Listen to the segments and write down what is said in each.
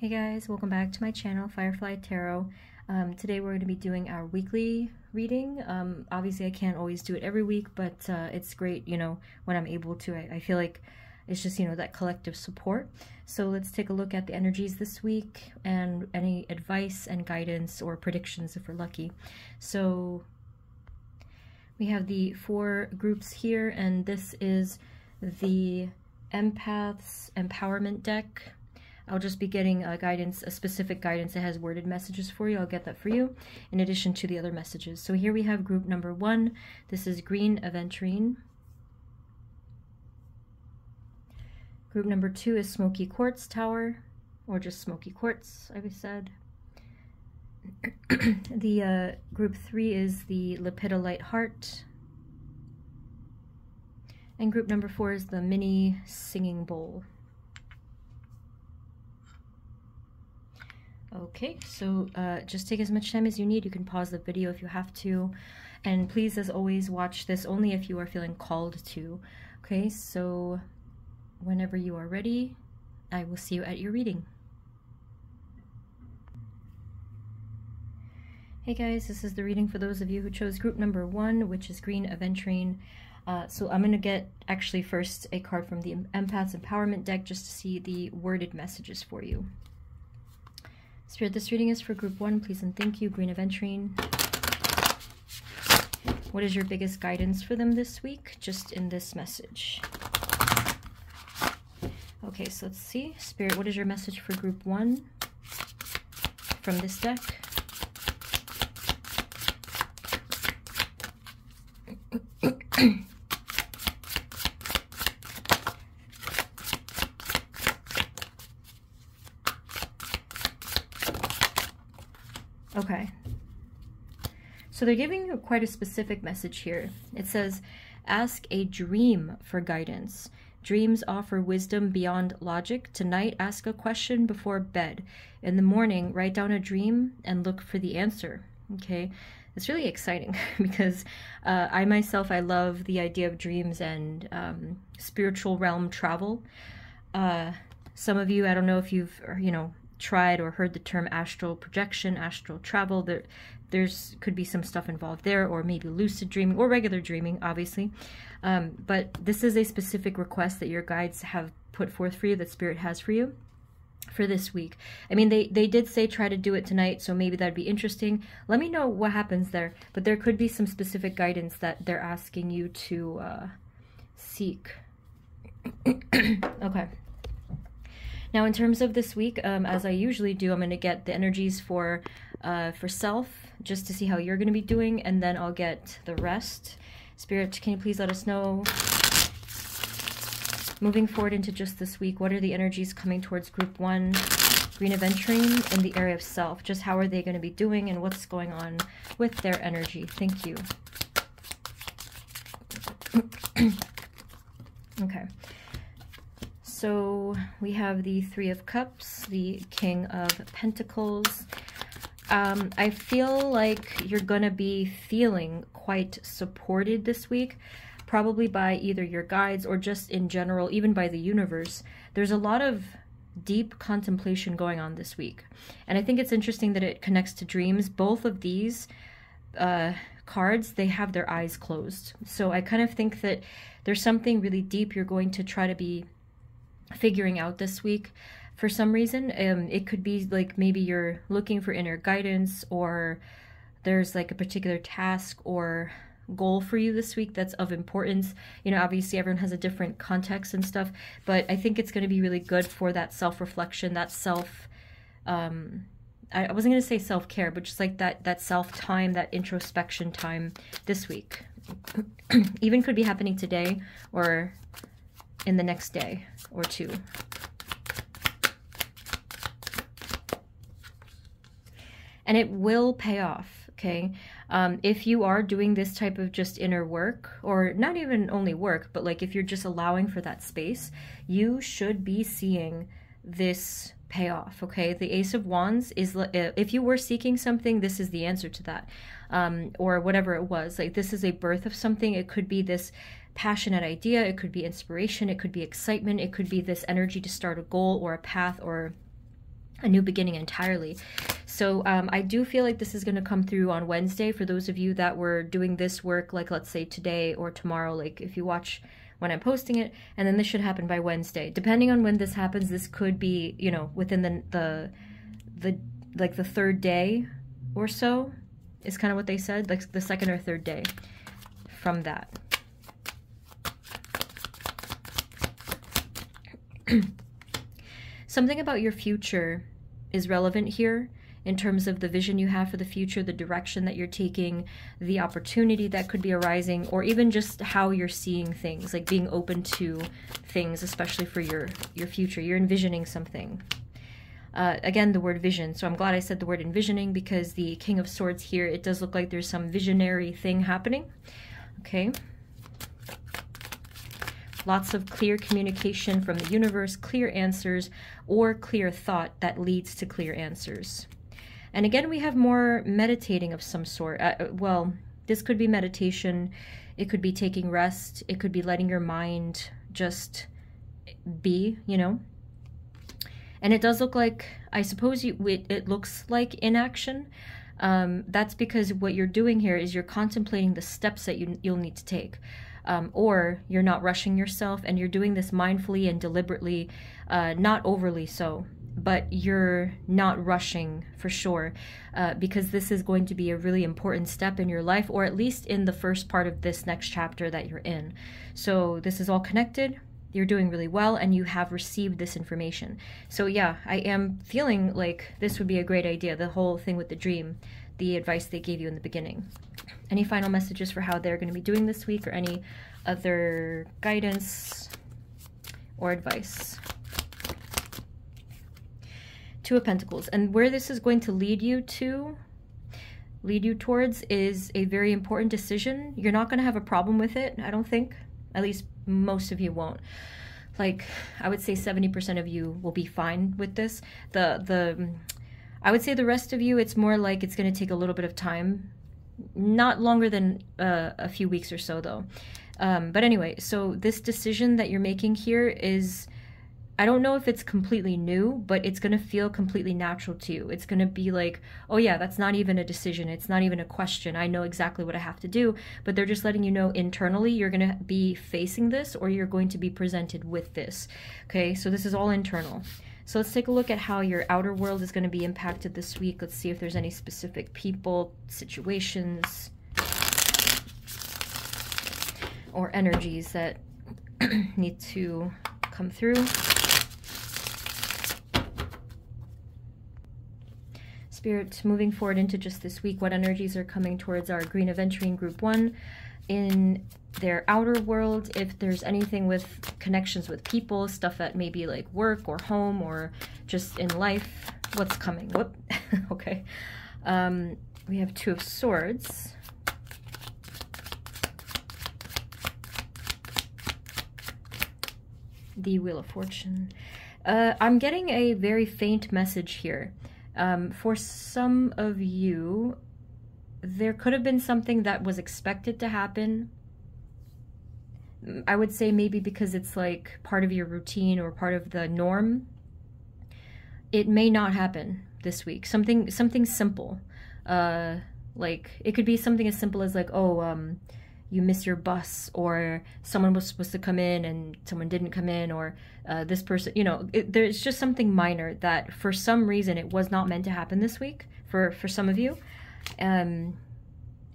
Hey guys, welcome back to my channel, Firefly Tarot. Today we're going to be doing our weekly reading. Obviously I can't always do it every week, but it's great, you know, when I'm able to. I feel like it's just, you know, that collective support. So let's take a look at the energies this week and any advice and guidance or predictions if we're lucky. So we have the 4 groups here, and this is the empaths empowerment deck. I'll just be getting guidance, a specific guidance that has worded messages for you. I'll get that for you, in addition to the other messages. So here we have group number 1. This is green aventurine. Group number 2 is smoky quartz tower, or just smoky quartz, I said. The group 3 is the lepidolite heart. And group number 4 is the mini singing bowl. Okay, so just take as much time as you need. You can pause the video if you have to. And please, as always, watch this only if you are feeling called to. Okay, so whenever you are ready, I will see you at your reading. Hey guys, this is the reading for those of you who chose group number 1, which is green aventurine. So I'm going to get actually first a card from the empaths empowerment deck just to see the worded messages for you. Spirit, this reading is for group 1. Please and thank you, green aventurine. What is your biggest guidance for them this week, just in this message? Okay, so let's see. Spirit, what is your message for group 1 from this deck? Okay, so they're giving you quite a specific message here. It says, ask a dream for guidance. Dreams offer wisdom beyond logic. Tonight, ask a question before bed. In the morning, write down a dream and look for the answer. Okay, it's really exciting because I myself, I love the idea of dreams and spiritual realm travel. Some of you, I don't know if you've, you know, tried or heard the term astral projection, astral travel. There's could be some stuff involved there, or maybe lucid dreaming or regular dreaming, obviously. But this is a specific request that your guides have put forth for you, that Spirit has for you for this week. I mean, they did say try to do it tonight, so maybe that'd be interesting. Let me know what happens there, but there could be some specific guidance that they're asking you to seek. Okay. Now, in terms of this week, as I usually do, I'm going to get the energies for self, just to see how you're going to be doing, and then I'll get the rest. Spirit, can you please let us know, moving forward into just this week, what are the energies coming towards group 1, green aventurine, in the area of self? Just how are they going to be doing, and what's going on with their energy? Thank you. Okay. So we have the 3 of Cups, the King of Pentacles. I feel like you're going to be feeling quite supported this week, probably by either your guides or just in general, even by the universe. There's a lot of deep contemplation going on this week. And I think it's interesting that it connects to dreams. Both of these cards, they have their eyes closed. So I kind of think that there's something really deep you're going to try to be figuring out this week for some reason. It could be like maybe you're looking for inner guidance, or there's like a particular task or goal for you this week that's of importance. You know, obviously everyone has a different context and stuff, but I think it's going to be really good for that self-reflection, that self I wasn't going to say self-care, but just like that self-time, that introspection time this week. Even could be happening today or in the next day or 2. And it will pay off, okay? If you are doing this type of just inner work, or not even only work, but like if you're just allowing for that space, you should be seeing this pay off, okay? The Ace of Wands is, if you were seeking something, this is the answer to that. Or whatever it was, like this is a birth of something. It could be this passionate idea, it could be inspiration, it could be excitement, it could be this energy to start a goal or a path or a new beginning entirely. So I do feel like this is going to come through on Wednesday for those of you that were doing this work, like let's say today or tomorrow, like if you watch when I'm posting it, and then this should happen by Wednesday. Depending on when this happens, this could be, you know, within the third day or so is kind of what they said, like the second or third day from that. Something about your future is relevant here in terms of the vision you have for the future, the direction that you're taking, the opportunity that could be arising, or even just how you're seeing things, like being open to things, especially for your future. You're envisioning something. Again, the word vision. So I'm glad I said the word envisioning, because the King of Swords here, it does look like there's some visionary thing happening. Okay. Lots of clear communication from the universe, clear answers, or clear thought that leads to clear answers. And again, we have more meditating of some sort. Well, this could be meditation. It could be taking rest. It could be letting your mind just be, you know. And it does look like, I suppose it looks like inaction. That's because what you're doing here is you're contemplating the steps that you'll need to take. Or you're not rushing yourself, and you're doing this mindfully and deliberately, not overly so, but you're not rushing for sure, because this is going to be a really important step in your life, or at least in the first part of this next chapter that you're in. So this is all connected. You're doing really well, and you have received this information. So yeah, I am feeling like this would be a great idea, the whole thing with the dream, the advice they gave you in the beginning. Any final messages for how they're going to be doing this week, or any other guidance or advice? Two of Pentacles. And where this is going to lead you towards is a very important decision. You're not going to have a problem with it, I don't think. At least most of you won't. Like, I would say 70% of you will be fine with this. I would say the rest of you, it's more like it's going to take a little bit of time. Not longer than a few weeks or so, though. But anyway, so this decision that you're making here is, I don't know if it's completely new, but it's going to feel completely natural to you. It's going to be like, oh yeah, that's not even a decision. It's not even a question. I know exactly what I have to do, but they're just letting you know internally you're going to be facing this, or you're going to be presented with this. Okay, so this is all internal. So let's take a look at how your outer world is going to be impacted this week. Let's see if there's any specific people, situations, or energies that need to come through. Spirit, moving forward into just this week, what energies are coming towards our Green Aventurine Group 1 in their outer world? If there's anything with connections with people, stuff that may be like work or home or just in life, what's coming? Whoop. Okay. We have Two of Swords. The Wheel of Fortune. I'm getting a very faint message here. For some of you, there could have been something that was expected to happen. I would say maybe because it's like part of your routine or part of the norm. It may not happen this week. Something simple. Like, it could be something as simple as like, oh, you miss your bus, or someone was supposed to come in and someone didn't come in, or this person, you know, there's just something minor that for some reason it was not meant to happen this week for some of you.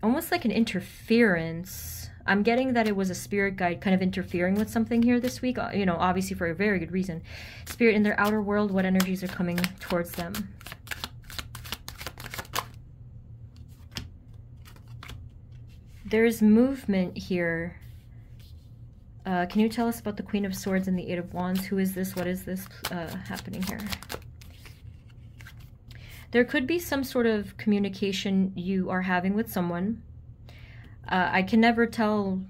Almost like an interference. I'm getting that it was a spirit guide kind of interfering with something here this week, you know, obviously for a very good reason. Spirit, in their outer world, what energies are coming towards them? There's movement here. Can you tell us about the Queen of Swords and the Eight of Wands? Who is this? What is this happening here? There could be some sort of communication you are having with someone. I can never tell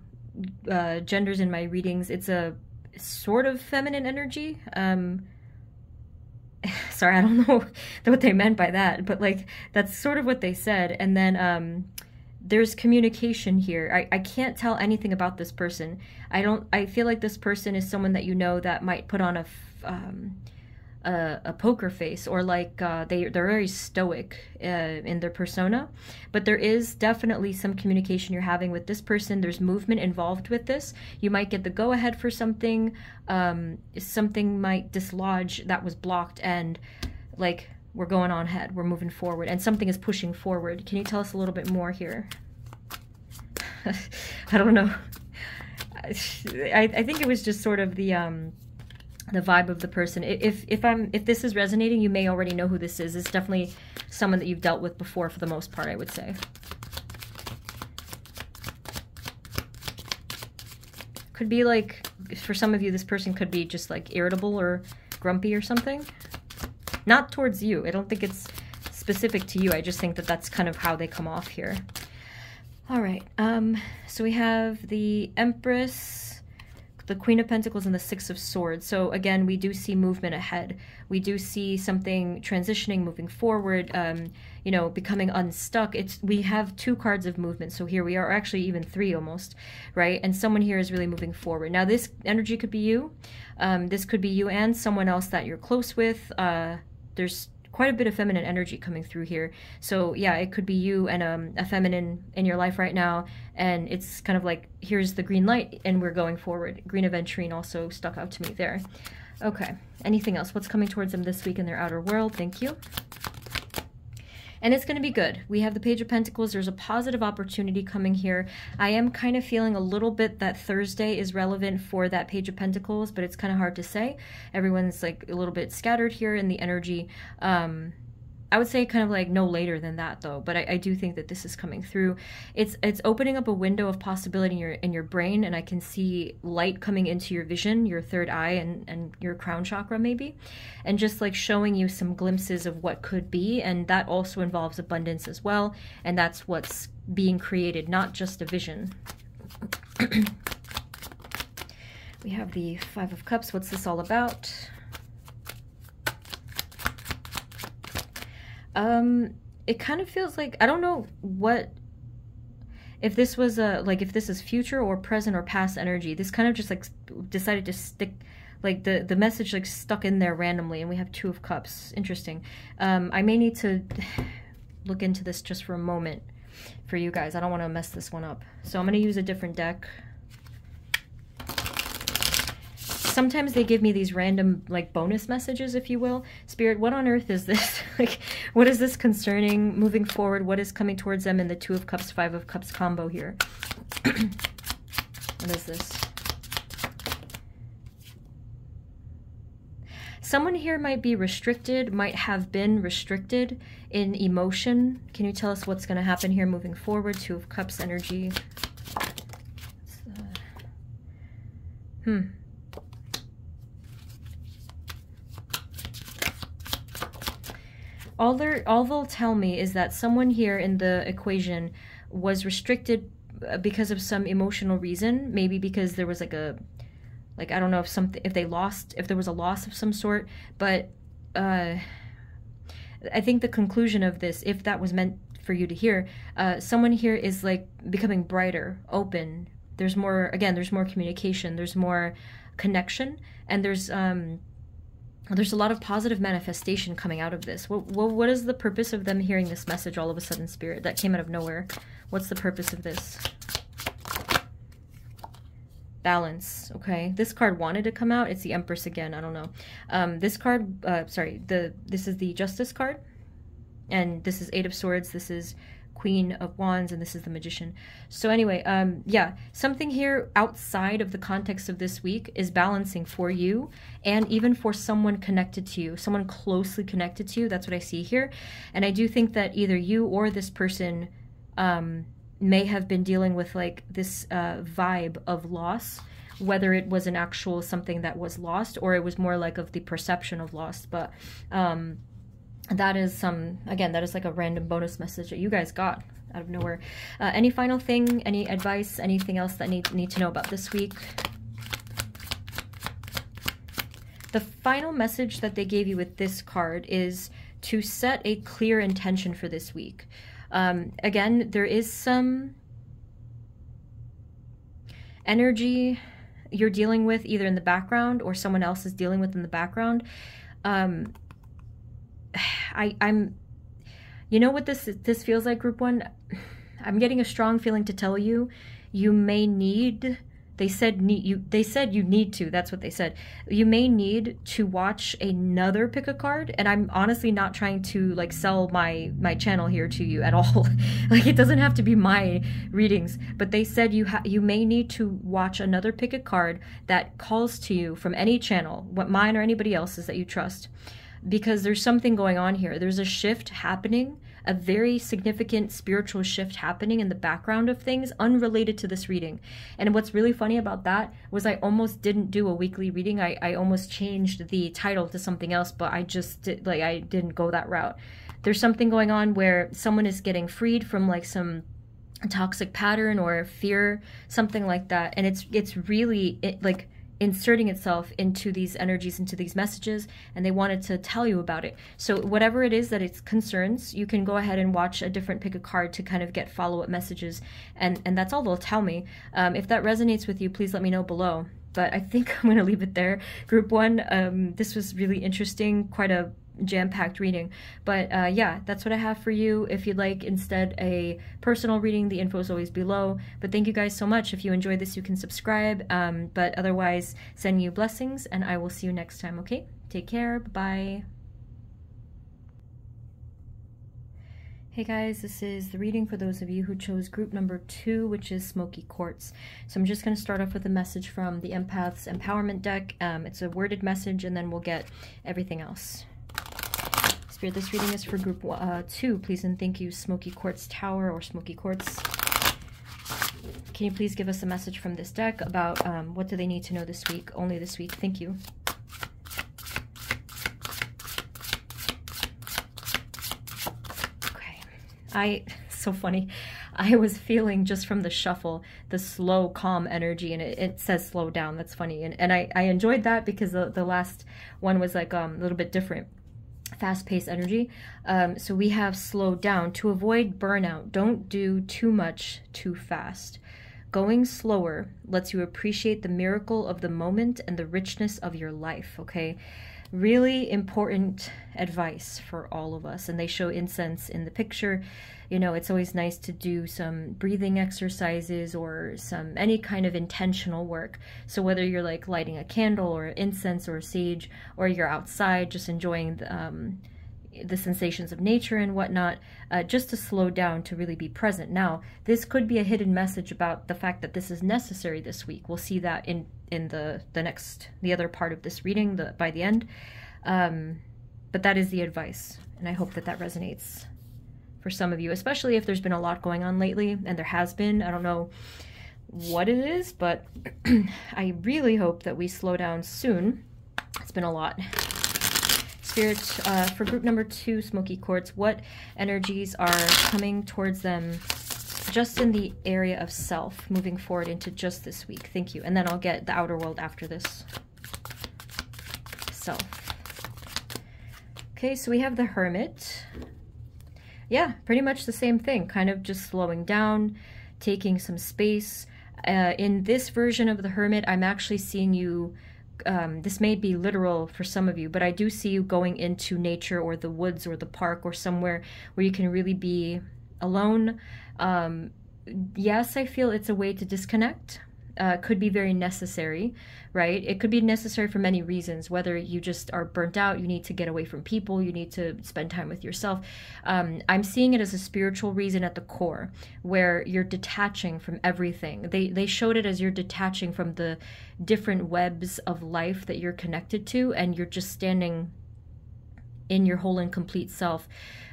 genders in my readings. It's a sort of feminine energy. Sorry, I don't know what they meant by that, but like that's sort of what they said. And then there's communication here. I can't tell anything about this person. I feel like this person is someone that you know that might put on a poker face, or like they're very stoic in their persona. But there is definitely some communication you're having with this person. There's movement involved with this. You might get the go-ahead for something. Something might dislodge that was blocked, and like, we're going on ahead, we're moving forward, and something is pushing forward. Can you tell us a little bit more here? I don't know. I think it was just sort of the vibe of the person. If this is resonating, you may already know who this is. It's definitely someone that you've dealt with before, for the most part, I would say. Could be like, for some of you, this person could be just like irritable or grumpy or something. Not towards you. I don't think it's specific to you. I just think that that's kind of how they come off here. All right. So we have the Empress, the Queen of Pentacles, and the Six of Swords. So again, we do see movement ahead. We do see something transitioning, moving forward, you know, becoming unstuck. We have 2 cards of movement. So here we are, actually even 3 almost, right? And someone here is really moving forward. Now this energy could be you. This could be you and someone else that you're close with. There's quite a bit of feminine energy coming through here. So yeah, it could be you and a feminine in your life right now, and it's kind of like, here's the green light and we're going forward. Green aventurine also stuck out to me there. Okay, anything else? What's coming towards them this week in their outer world? Thank you. And it's going to be good. We have the Page of Pentacles. There's a positive opportunity coming here. I am kind of feeling a little bit that Thursday is relevant for that Page of Pentacles, but it's kind of hard to say. Everyone's like a little bit scattered here in the energy. I would say kind of like no later than that though, but I do think that this is coming through. It's opening up a window of possibility in your brain, and I can see light coming into your vision, your third eye, and your crown chakra maybe, and just like showing you some glimpses of what could be. And that also involves abundance as well, and that's what's being created, not just a vision. We have the Five of Cups. What's this all about? It kind of feels like, I don't know what, if this was like, if this is future or present or past energy. This kind of just like decided to stick, like the message like stuck in there randomly, and we have Two of Cups. Interesting. I may need to look into this just for a moment for you guys. I don't want to mess this one up. So I'm going to use a different deck. Sometimes they give me these random, like, bonus messages, if you will. Spirit, what on earth is this? Like, what is this concerning moving forward? What is coming towards them in the Two of Cups, Five of Cups combo here? What is this? Someone here might be restricted, might have been restricted in emotion. Can you tell us what's going to happen here moving forward? Two of Cups energy. All they'll tell me is that someone here in the equation was restricted because of some emotional reason, maybe because there was like a, like, I don't know if there was a loss of some sort, but I think the conclusion of this, if that was meant for you to hear, someone here is like becoming brighter, open. There's more, again, there's more communication, there's more connection, and there's a lot of positive manifestation coming out of this. What is the purpose of them hearing this message all of a sudden, Spirit? That came out of nowhere. What's the purpose of this? Balance. Okay. This card wanted to come out. It's the Empress again. I don't know. This card, this is the Justice card. And this is Eight of Swords. This is Queen of Wands, and this is the Magician. So anyway, yeah, something here outside of the context of this week is balancing for you, and even for someone connected to you, someone closely connected to you. That's what I see here. And I do think that either you or this person may have been dealing with like this vibe of loss, whether it was an actual something that was lost, or it was more like of the perception of loss. But that is again, that is like a random bonus message that you guys got out of nowhere. Any final thing, any advice, anything else that need to know about this week? The final message that they gave you with this card is to set a clear intention for this week. Again, there is some energy you're dealing with either in the background or someone else is dealing with in the background. I'm, you know what this feels like, group one? I'm getting a strong feeling to tell you, you may need, they said you need to, that's what they said. You may need to watch another pick a card, and I'm honestly not trying to like sell my channel here to you at all. Like, it doesn't have to be my readings, but they said you may need to watch another pick a card that calls to you from any channel, what mine or anybody else's that you trust, because there's something going on here. There's a shift happening, a very significant spiritual shift happening in the background of things unrelated to this reading. And what's really funny about that was I almost didn't do a weekly reading. I almost changed the title to something else, but I didn't go that route. There's something going on where someone is getting freed from like some toxic pattern or fear, something like that. And it's really like inserting itself into these energies, into these messages, and they wanted to tell you about it. So whatever it is that it concerns, you can go ahead and watch a different pick a card to kind of get follow-up messages, and that's all they'll tell me. If that resonates with you, please let me know below. But I think I'm going to leave it there. Group one, this was really interesting, quite a jam-packed reading, but yeah, that's what I have for you. If you'd like instead a personal reading, the info is always below. But thank you guys so much. If you enjoyed this, you can subscribe, but otherwise send you blessings, and I will see you next time. Okay, take care. Bye. Hey guys, this is the reading for those of you who chose group number 2, which is Smoky Quartz. So I'm just going to start off with a message from the Empaths Empowerment deck. It's a worded message, and then we'll get everything else. Spirit, this reading is for group 2. Please and thank you, Smoky Quartz Tower or Smoky Quartz. Can you please give us a message from this deck about what do they need to know this week, only this week? Thank you. Okay. So funny. I was feeling just from the shuffle, the slow, calm energy, and it says slow down. That's funny. And I enjoyed that because the last one was like a little bit different. Fast-paced energy. So we have slowed down. To avoid burnout, don't do too much too fast. Going slower lets you appreciate the miracle of the moment and the richness of your life, okay? Really important advice for all of us. And they show incense in the picture. You know, it's always nice to do some breathing exercises or any kind of intentional work. So whether you're like lighting a candle or incense or sage, or you're outside just enjoying the sensations of nature and whatnot, just to slow down, to really be present. Now, this could be a hidden message about the fact that this is necessary this week. We'll see that in the other part of this reading by the end. But that is the advice, and I hope that resonates for some of you, especially if there's been a lot going on lately, and there has been. I don't know what it is, but I really hope that we slow down soon. It's been a lot. Spirit, for group number 2, Smoky Quartz, what energies are coming towards them just in the area of self, moving forward into just this week? Thank you. And then I'll get the outer world after this. Self. Okay, so we have the Hermit. Yeah, pretty much the same thing, kind of just slowing down, taking some space. In this version of the Hermit, I'm actually seeing you, this may be literal for some of you, but I do see you going into nature or the woods or the park or somewhere where you can really be alone. Yes, I feel it's a way to disconnect. Could be very necessary, right? It could be necessary for many reasons, whether you just are burnt out, you need to get away from people, you need to spend time with yourself. I'm seeing it as a spiritual reason at the core, where you're detaching from everything. They showed it as you're detaching from the different webs of life that you're connected to, and you're just standing in your whole and complete self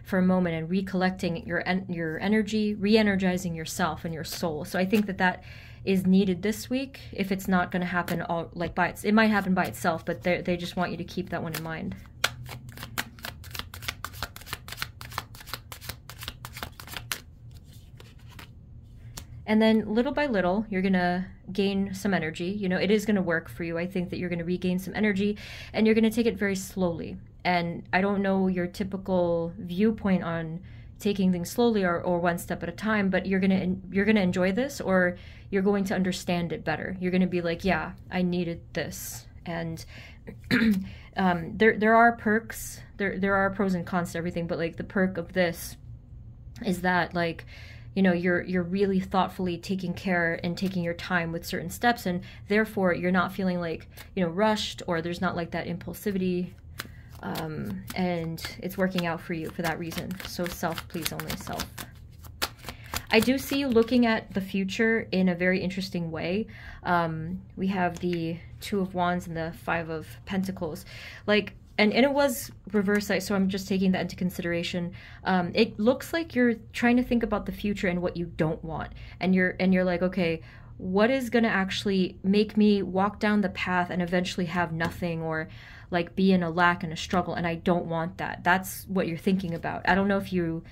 for a moment and recollecting your energy, re-energizing yourself and your soul. So I think that is needed this week. If it's not going to happen all like it might happen by itself, but they just want you to keep that one in mind. And then little by little, you're going to gain some energy. You know, it is going to work for you. I think that you're going to regain some energy, and you're going to take it very slowly. And I don't know your typical viewpoint on taking things slowly or one step at a time, but you're gonna enjoy this, or you're going to understand it better. You're gonna be like, yeah, I needed this, and There are perks, there are pros and cons to everything, but like the perk of this is that, like, you know, you're really thoughtfully taking care and taking your time with certain steps, and therefore you're not feeling like, you know, rushed, or there's not like that impulsivity, and it's working out for you for that reason. So self, please, only self. I do see you looking at the future in a very interesting way. We have the Two of Wands and the Five of Pentacles. Like, and it was reversed, so I'm just taking that into consideration. It looks like you're trying to think about the future and what you don't want. And you're like, okay, what is going to actually make me walk down the path and eventually have nothing, or like be in a lack and a struggle, and I don't want that. That's what you're thinking about. I don't know if you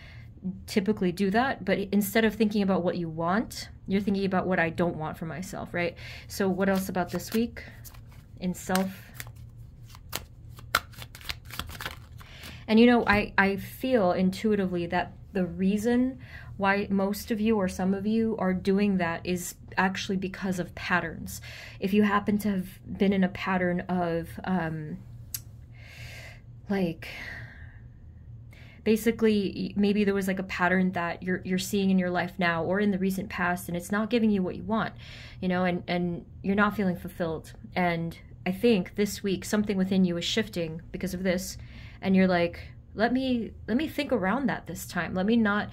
typically do that, but instead of thinking about what you want, you're thinking about what I don't want for myself, right? So what else about this week in self? And you know, I feel intuitively that the reason why most of you or some of you are doing that is actually because of patterns. If you happen to have been in a pattern of like, basically, maybe there was like a pattern that you're seeing in your life now or in the recent past, and it's not giving you what you want, you know, and you're not feeling fulfilled. And I think this week something within you is shifting because of this, and you're like, let me think around that this time. Let me not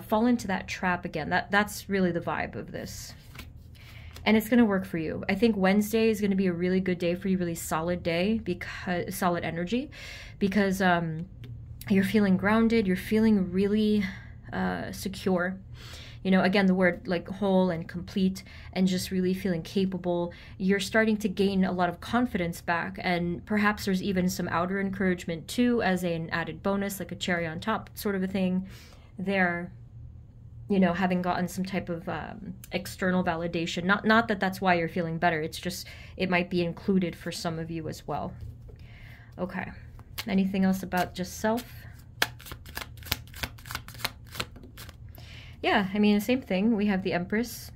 fall into that trap again. That's really the vibe of this. And it's going to work for you. I think Wednesday is going to be a really good day for you, really solid day, because solid energy, because you're feeling grounded, you're feeling really secure. You know, again, the word like whole and complete, and just really feeling capable. You're starting to gain a lot of confidence back, and perhaps there's even some outer encouragement too, as an added bonus, like a cherry on top sort of a thing there. You know, having gotten some type of external validation. Not that that's why you're feeling better. It's just, it might be included for some of you as well. Okay. Anything else about just self? Yeah, I mean, the same thing. We have the Empress.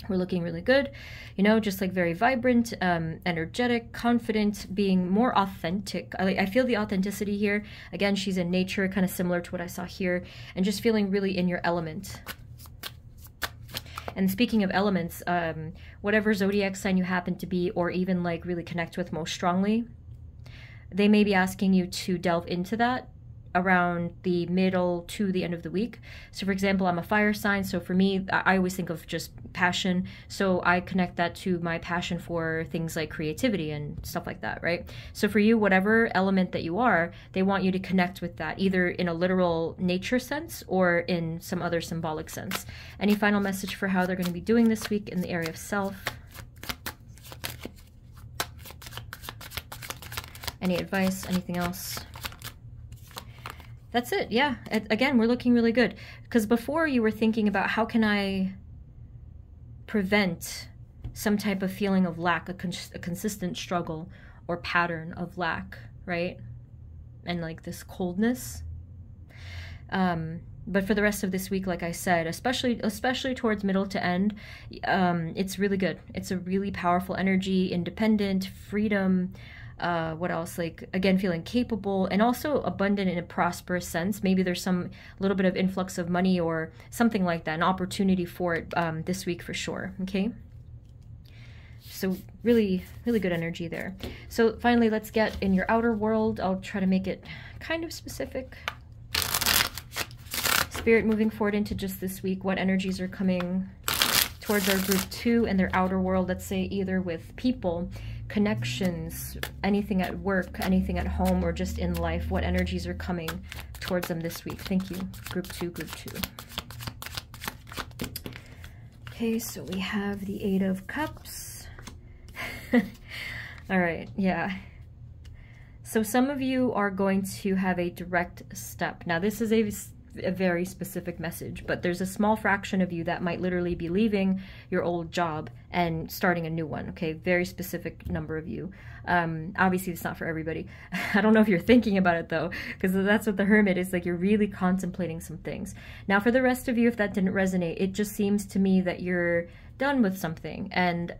We're looking really good. You know, just like very vibrant, energetic, confident, being more authentic. I feel the authenticity here. Again, she's in nature, kind of similar to what I saw here, and just feeling really in your element. And speaking of elements, whatever zodiac sign you happen to be, or even like really connect with most strongly, they may be asking you to delve into that around the middle to the end of the week. So for example, I'm a fire sign, so for me, I always think of just passion, so I connect that to my passion for things like creativity and stuff like that, right? So for you, whatever element that you are, they want you to connect with that, either in a literal nature sense or in some other symbolic sense. Any final message for how they're going to be doing this week in the area of self? Any advice? Anything else? That's it. Yeah. Again, we're looking really good. Because before you were thinking about how can I prevent some type of feeling of lack, a consistent struggle or pattern of lack, right? And like this coldness. But for the rest of this week, like I said, especially towards middle to end, it's really good. It's a really powerful energy, independent, freedom. What else? Like, again, feeling capable and also abundant in a prosperous sense. Maybe there's some little bit of influx of money or something like that, an opportunity for it this week for sure. Okay. So really, really good energy there. So finally, let's get in your outer world. I'll try to make it kind of specific. Spirit, moving forward into just this week, what energies are coming towards our group 2 and their outer world? Let's say either with people, connections, anything at work, anything at home, or just in life. What energies are coming towards them this week? Thank you. Group 2, group 2. Okay, so we have the 8 of Cups. All right, yeah. So some of you are going to have a direct step. Now, this is a a very specific message, but there's a small fraction of you that might literally be leaving your old job and starting a new one, okay? Very specific number of you. Obviously, it's not for everybody. I don't know if you're thinking about it, though, because that's what the Hermit is, like you're really contemplating some things. Now, for the rest of you, if that didn't resonate, it just seems to me that you're done with something, and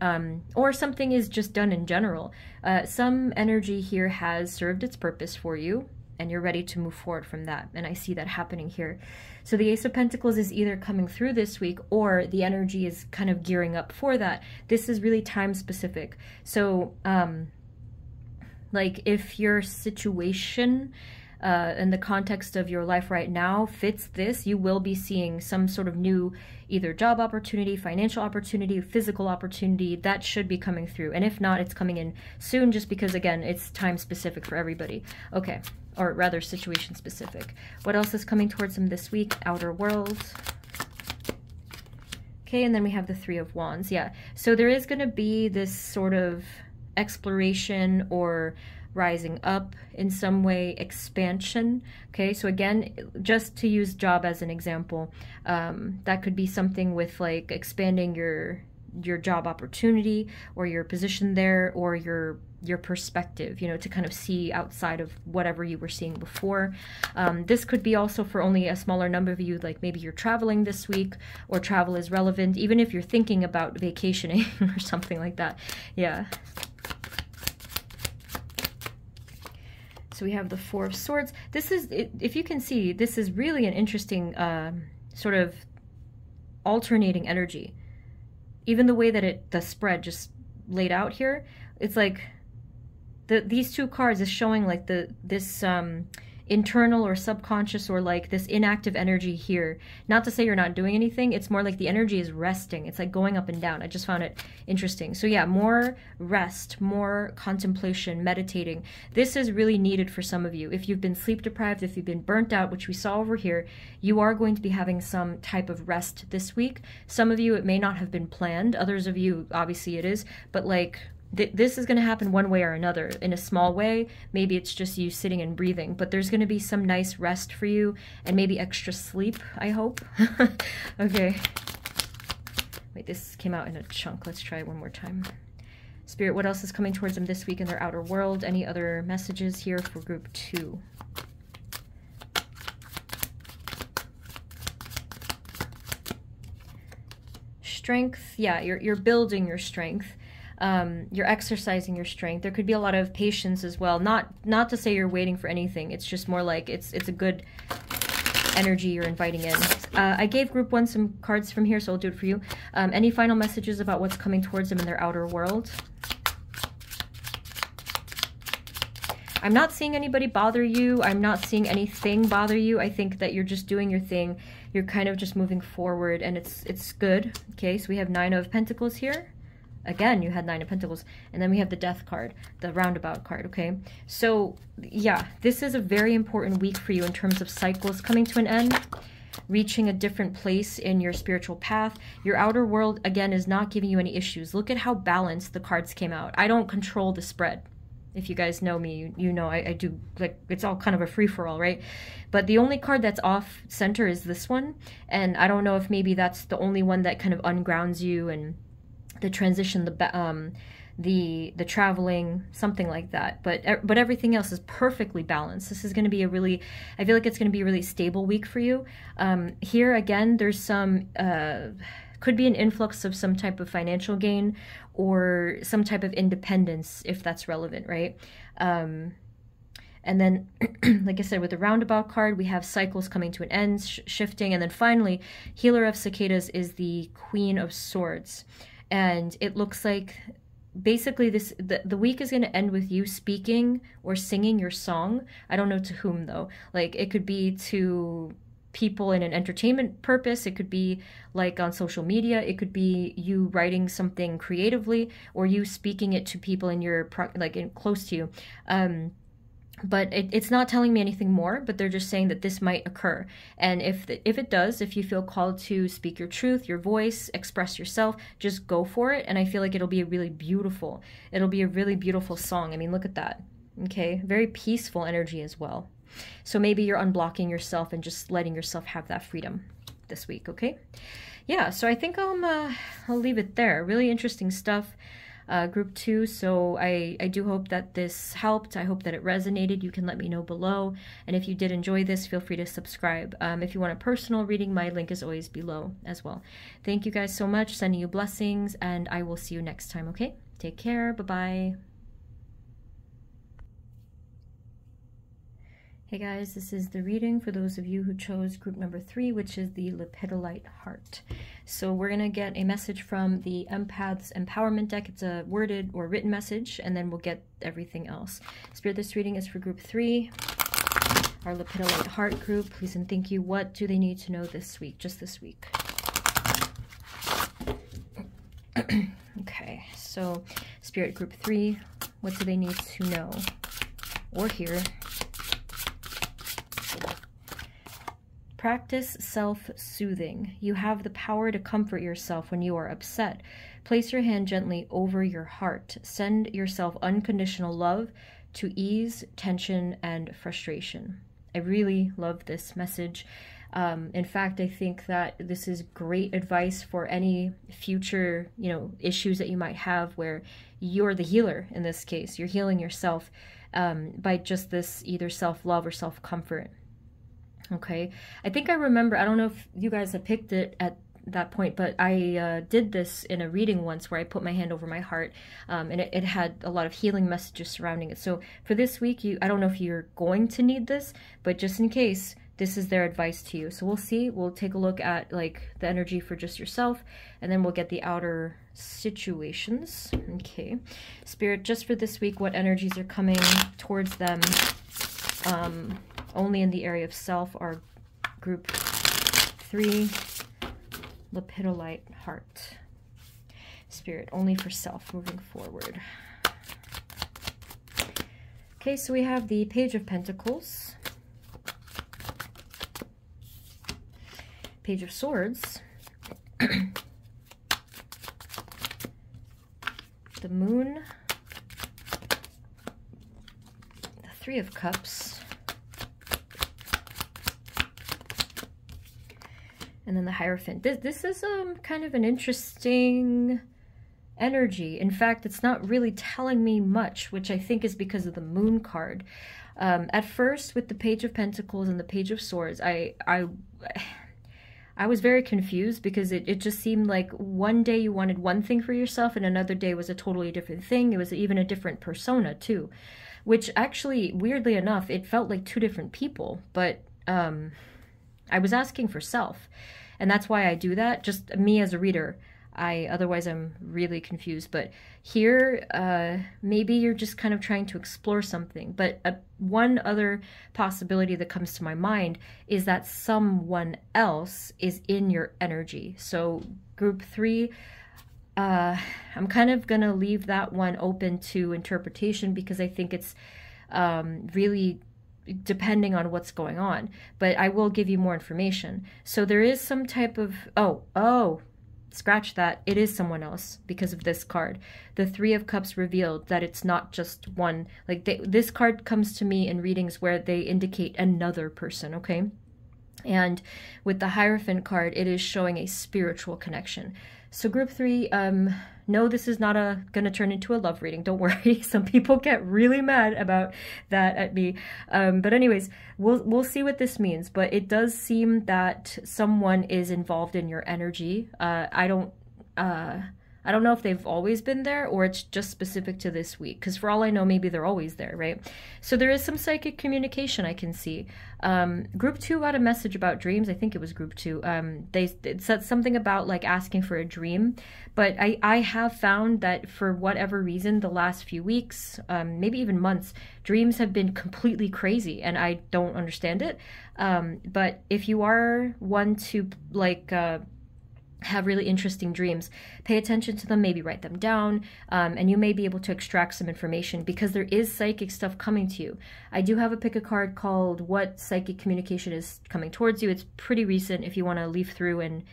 or something is just done in general. Some energy here has served its purpose for you, and you're ready to move forward from that. And I see that happening here. So the Ace of Pentacles is either coming through this week, or the energy is kind of gearing up for that. This is really time specific. So like if your situation in the context of your life right now fits this, you will be seeing some sort of new either job opportunity, financial opportunity, physical opportunity that should be coming through. And if not, it's coming in soon, just because again, it's time specific for everybody. Okay, or rather situation specific. What else is coming towards them this week? Outer world. Okay, and then we have the Three of Wands. Yeah, so there is going to be this sort of exploration or rising up in some way, expansion. Okay, so again, just to use job as an example, that could be something with like expanding your job opportunity or your position there, or your perspective, you know, to kind of see outside of whatever you were seeing before. This could be also for only a smaller number of you, like maybe you're traveling this week, or travel is relevant, even if you're thinking about vacationing or something like that. Yeah. So we have the Four of Swords. This is, if you can see, this is really an interesting sort of alternating energy. Even the way that the spread just laid out here, it's like these two cards is showing like this internal or subconscious, or like this inactive energy here. Not to say you're not doing anything, it's more like the energy is resting. It's like going up and down. I just found it interesting. So yeah, more rest, more contemplation, meditating. This is really needed for some of you. If you've been sleep deprived, if you've been burnt out, which we saw over here, you are going to be having some type of rest this week. Some of you, it may not have been planned. Others of you, obviously it is, but like this is going to happen one way or another. In a small way, maybe it's just you sitting and breathing, but there's going to be some nice rest for you, and maybe extra sleep, I hope. Okay. Wait, this came out in a chunk. Let's try it one more time. Spirit, what else is coming towards them this week in their outer world? Any other messages here for group 2? Strength. Yeah, you're building your strength. You're exercising your strength. There could be a lot of patience as well. Not to say you're waiting for anything. It's just more like it's a good energy you're inviting in. I gave group 1 some cards from here, so I'll do it for you. Any final messages about what's coming towards them in their outer world? I'm not seeing anybody bother you. I'm not seeing anything bother you. I think that you're just doing your thing. You're kind of just moving forward, and it's good. Okay, so we have 9 of Pentacles here. Again, you had 9 of Pentacles, and then we have the Death card, the Roundabout card, okay? So, yeah, this is a very important week for you in terms of cycles coming to an end, reaching a different place in your spiritual path. Your outer world, again, is not giving you any issues. Look at how balanced the cards came out. I don't control the spread. If you guys know me, you know I do, like, it's all kind of a free-for-all, right? But the only card that's off center is this one, and I don't know if maybe that's the only one that kind of ungrounds you, and the transition, the traveling, something like that. But everything else is perfectly balanced. This is going to be I feel like it's going to be a really stable week for you. Here again, there's some, could be an influx of some type of financial gain or some type of independence, if that's relevant, right? And then, like I said, with the Roundabout card, we have cycles coming to an end, shifting. And then finally, Healer of Cicadas is the Queen of Swords. And it looks like basically the week is going to end with you speaking or singing your song. I don't know to whom, though. Like, it could be to people in an entertainment purpose. It could be like on social media. It could be you writing something creatively, or you speaking it to people in your close to you. But it's not telling me anything more, but they're just saying that this might occur. And if it does, if you feel called to speak your truth, your voice, express yourself, just go for it. And I feel like it'll be a really beautiful song. I mean, look at that. Okay, very peaceful energy as well. So maybe you're unblocking yourself and just letting yourself have that freedom this week, okay? Yeah, so I think I'll leave it there. Really interesting stuff. Group 2, so I do hope that this helped. I hope that it resonated. You can let me know below. And if you did enjoy this, feel free to subscribe. If you want a personal reading, my link is always below as well. Thank you guys so much. Sending you blessings, and I will see you next time, okay? Take care. Bye-bye. Hey guys, this is the reading for those of you who chose group number 3, which is the lepidolite heart. So we're going to get a message from the empaths empowerment deck. It's a worded or written message, and then we'll get everything else. Spirit, this reading is for group 3, our lepidolite heart group. Please and thank you. What do they need to know this week, just this week? Okay, so Spirit, group 3, what do they need to know or hear? Practice self-soothing. You have the power to comfort yourself when you are upset. Place your hand gently over your heart. Send yourself unconditional love to ease tension and frustration. I really love this message. In fact, I think that this is great advice for any future, issues that you might have where you're the healer in this case. You're healing yourself by just this either self-love or self-comfort. Okay, I think I remember, I don't know if you guys have picked it at that point, but I did this in a reading once where I put my hand over my heart, and it had a lot of healing messages surrounding it. So for this week, I don't know if you're going to need this, but just in case, this is their advice to you. So we'll see. We'll take a look at like the energy for just yourself, and then we'll get the outer situations. Okay, Spirit, just for this week, what energies are coming towards them? Only in the area of self are group 3, lepidolite heart. Spirit, only for self moving forward. Okay, so we have the Page of Pentacles, Page of Swords, the Moon, the Three of Cups, and then the Hierophant. This is kind of an interesting energy. In fact, it's not really telling me much, which I think is because of the Moon card. At first, with the Page of Pentacles and the Page of Swords, I was very confused because it just seemed like one day you wanted one thing for yourself and another day was a totally different thing. It was even a different persona too, which actually, weirdly enough, it felt like two different people, but I was asking for self. And that's why I do that, just me as a reader. Otherwise I'm really confused. But here, maybe you're just kind of trying to explore something. But one other possibility that comes to my mind is that someone else is in your energy. So group 3, I'm kind of going to leave that one open to interpretation because I think it's really depending on what's going on, but I will give you more information. So there is some type of, scratch that, it is someone else because of this card. The Three of Cups revealed that it's not just one, like this card comes to me in readings where they indicate another person, okay? And with the Hierophant card, it is showing a spiritual connection. So group 3, no, this is not going to turn into a love reading. Don't worry. Some people get really mad about that at me. But anyways, we'll see what this means. But it does seem that someone is involved in your energy. I don't know if they've always been there or it's just specific to this week. Because for all I know, maybe they're always there, right? So there is some psychic communication I can see. Group 2 got a message about dreams. I think it was group 2. It said something about like asking for a dream. But I have found that for whatever reason, the last few weeks, maybe even months, dreams have been completely crazy and I don't understand it. But if you are one to like... have really interesting dreams. Pay attention to them, maybe write them down, and you may be able to extract some information because there is psychic stuff coming to you. I do have a pick a card called What Psychic Communication is Coming Towards You. It's pretty recent if you want to leaf through and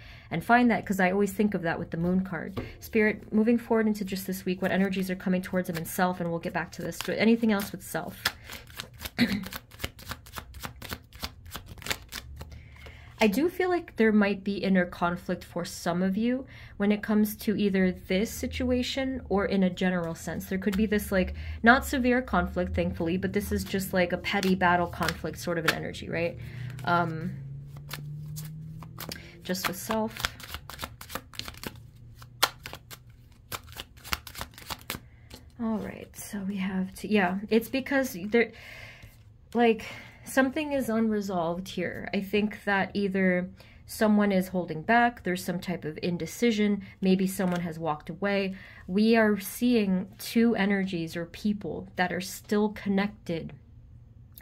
find that, because I always think of that with the moon card. Spirit, moving forward into just this week, what energies are coming towards them in self, and we'll get back to this. Anything else with self? I do feel like there might be inner conflict for some of you when it comes to either this situation or in a general sense. There could be this like, not severe conflict, thankfully, but this is just like a petty battle conflict sort of an energy, right? Just with self. All right, so we have to, yeah, it's because there, like, something is unresolved here. I think that either someone is holding back, there's some type of indecision, maybe someone has walked away. We are seeing two energies or people that are still connected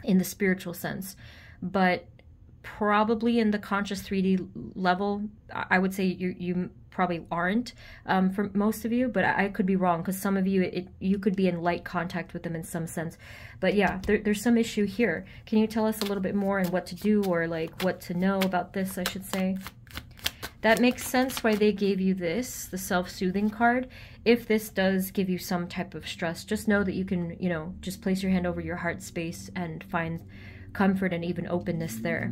in the spiritual sense, but probably in the conscious 3D level, I would say you probably aren't for most of you, but I could be wrong, because some of you, you could be in light contact with them in some sense. But yeah, there's some issue here. Can you tell us a little bit more on what to do, or like what to know about this, I should say? That makes sense why they gave you this, the self-soothing card. If this does give you some type of stress, just know that you can, you know, just place your hand over your heart space and find comfort and even openness there.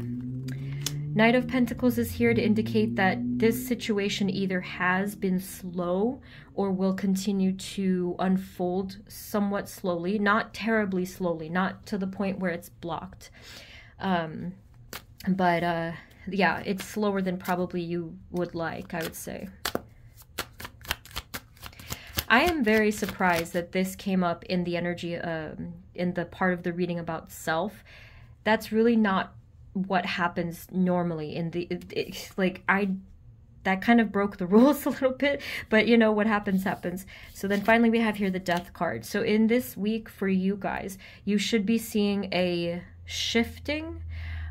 Knight of Pentacles is here to indicate that this situation either has been slow or will continue to unfold somewhat slowly, not terribly slowly, not to the point where it's blocked. Yeah, it's slower than probably you would like, I would say. I am very surprised that this came up in the energy, in the part of the reading about self. That's really not what happens normally in the, that kind of broke the rules a little bit, but you know, what happens happens. So then finally we have here the Death card. So in this week for you guys, you should be seeing a shifting.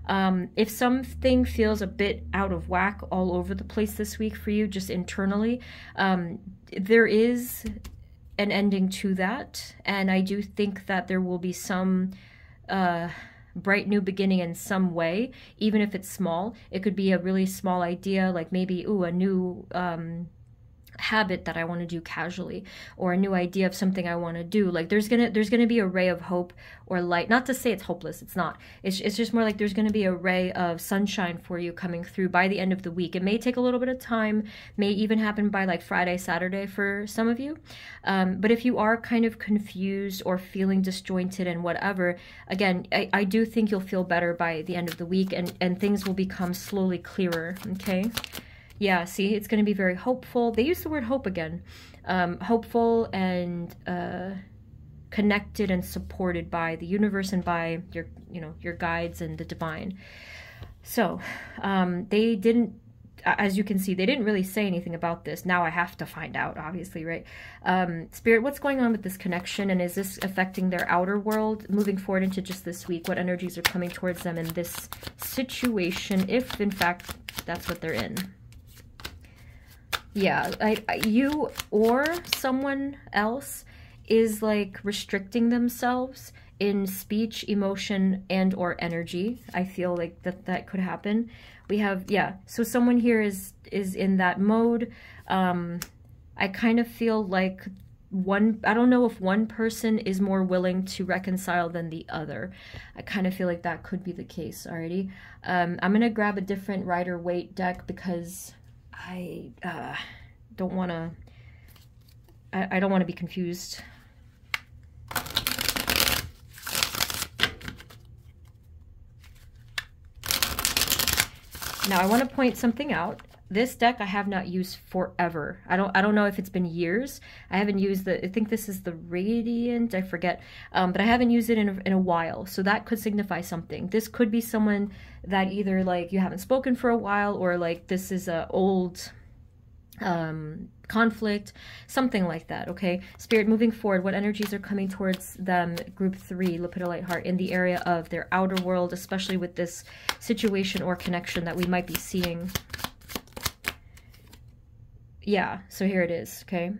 If something feels a bit out of whack all over the place this week for you, just internally, there is an ending to that. And I do think that there will be some bright new beginning in some way, even if it's small. It could be a really small idea, like maybe, ooh, a new habit that I want to do casually, or a new idea of something I want to do. Like there's gonna be a ray of hope or light. Not to say it's hopeless, it's not. It's just more like there's gonna be a ray of sunshine for you coming through by the end of the week. It may take a little bit of time, may even happen by like Friday, Saturday for some of you. But if you are kind of confused or feeling disjointed and whatever, again, I do think you'll feel better by the end of the week, and things will become slowly clearer, okay? Yeah, see, it's going to be very hopeful. They use the word hope again. Hopeful and connected and supported by the universe and by your, you know, your guides and the divine. So they didn't, as you can see, they didn't really say anything about this. Now I have to find out, obviously, right? Spirit, what's going on with this connection, and is this affecting their outer world moving forward into just this week? What energies are coming towards them in this situation, if in fact that's what they're in? Yeah, you or someone else is like restricting themselves in speech, emotion, and or energy. I feel like that could happen. We have, yeah, so someone here is in that mode. I kind of feel like I don't know if one person is more willing to reconcile than the other. I kind of feel like that could be the case already. I'm gonna grab a different Rider-Waite deck because I don't want to, I don't want to be confused. Now I want to point something out. This deck I have not used forever. I don't know if it's been years. I haven't used I think this is the Radiant, I forget. But I haven't used it in a while. So that could signify something. This could be someone that either like you haven't spoken for a while, or like this is a old conflict, something like that, okay? Spirit, moving forward, what energies are coming towards them, group 3, lepidolite heart, in the area of their outer world, especially with this situation or connection that we might be seeing? Yeah, so here it is, okay?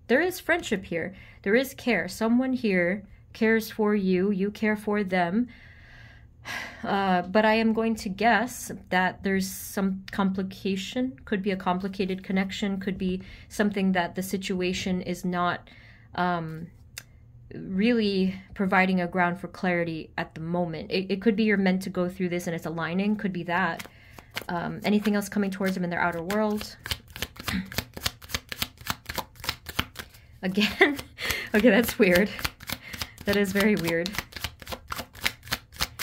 There is friendship here. There is care. Someone here cares for you. You care for them. But I am going to guess that there's some complication. Could be a complicated connection. Could be something that the situation is not really providing a ground for clarity at the moment. It could be you're meant to go through this and it's aligning. Could be that. Anything else coming towards them in their outer world? Again? Okay, that's weird. That is very weird.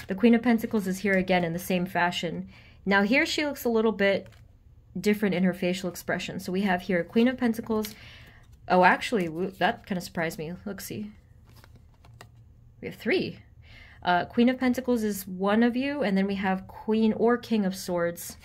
The Queen of Pentacles is here again in the same fashion. Now here she looks a little bit different in her facial expression. So we have here Queen of Pentacles. Oh, actually, that kind of surprised me. Let's see. We have 3. Queen of Pentacles is one of you, and then we have Queen or King of Swords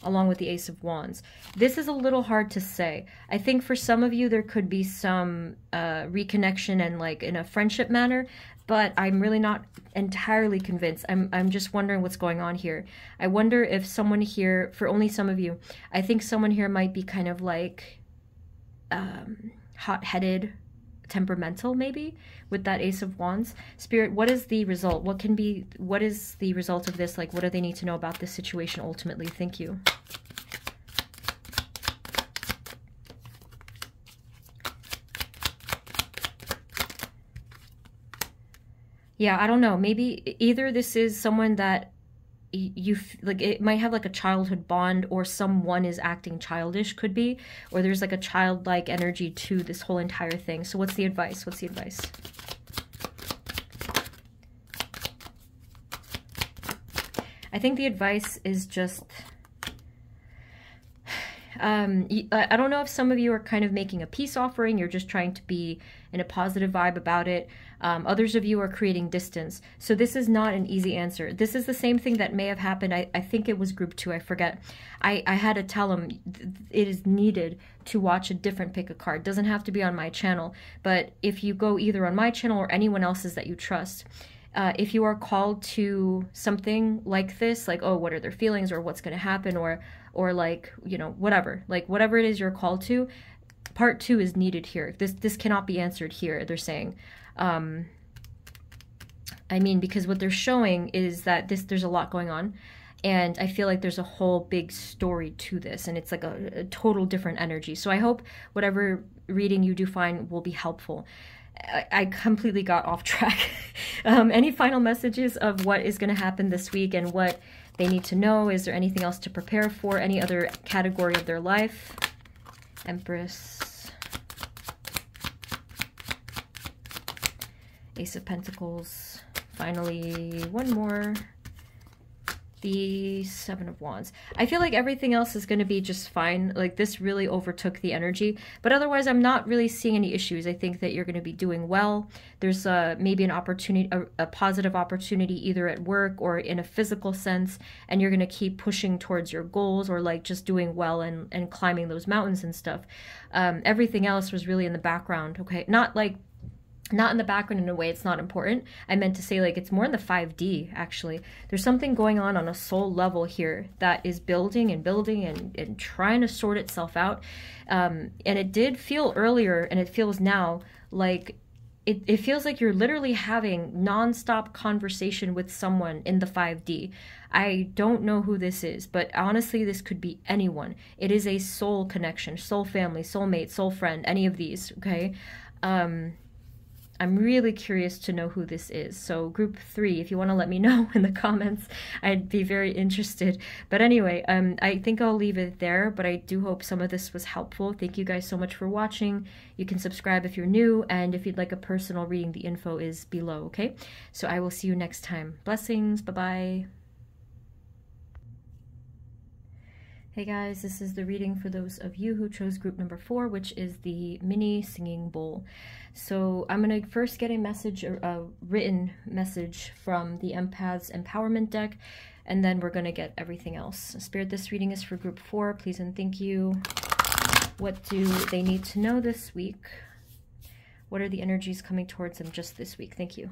along with the Ace of Wands. This is a little hard to say. I think for some of you there could be some reconnection and like in a friendship manner, but I'm really not entirely convinced. I'm just wondering what's going on here. I wonder if someone here, for only some of you, I think someone here might be kind of like hot-headed, temperamental maybe, with that Ace of Wands. Spirit, what is the result? What is the result of this? Like, what do they need to know about this situation ultimately? Thank you. Yeah, I don't know. Maybe either this is someone that you like, it might have like a childhood bond, or someone is acting childish, could be, or there's like a childlike energy to this whole entire thing. So what's the advice? What's the advice? I think the advice is just I don't know if some of you are kind of making a peace offering. You're just trying to be in a positive vibe about it. Others of you are creating distance. So this is not an easy answer. This is the same thing that may have happened. I think it was group 2. I forget. I had to tell them it is needed to watch a different pick a card. It doesn't have to be on my channel. But if you go either on my channel or anyone else's that you trust, if you are called to something like this, like, oh, what are their feelings, or what's going to happen, or like, you know, whatever it is you're called to, part 2 is needed here. This cannot be answered here, they're saying. I mean, because what they're showing is that there's a lot going on, and I feel like there's a whole big story to this, and it's like a total different energy. So I hope whatever reading you do find will be helpful. I completely got off track. Any final messages of what is going to happen this week and what they need to know? Is there anything else to prepare for? Any other category of their life? Empress. Ace of Pentacles. Finally, one more. The Seven of Wands. I feel like everything else is going to be just fine. Like, this really overtook the energy. But otherwise, I'm not really seeing any issues. I think that you're going to be doing well. There's maybe an opportunity, a positive opportunity, either at work or in a physical sense. And you're going to keep pushing towards your goals, or like just doing well and climbing those mountains and stuff. Everything else was really in the background, okay? Not in the background in a way it's not important. I meant to say, like, it's more in the 5D, actually. There's something going on a soul level here that is building and building and trying to sort itself out. And it did feel earlier, and it feels now, like, it feels like you're literally having nonstop conversation with someone in the 5D. I don't know who this is, but honestly, this could be anyone. It is a soul connection, soul family, soul mate, soul friend, any of these, okay? I'm really curious to know who this is. So group 3, if you want to let me know in the comments, I'd be very interested. But anyway, I think I'll leave it there, but I do hope some of this was helpful. Thank you guys so much for watching. You can subscribe if you're new, and if you'd like a personal reading, the info is below, okay? So I will see you next time. Blessings. Bye-bye. Hey guys, this is the reading for those of you who chose group number 4, which is the mini singing bowl. So I'm going to first get a message, a written message from the Empaths Empowerment deck, and then we're going to get everything else. Spirit, this reading is for group 4. Please and thank you. What do they need to know this week? What are the energies coming towards them just this week? Thank you.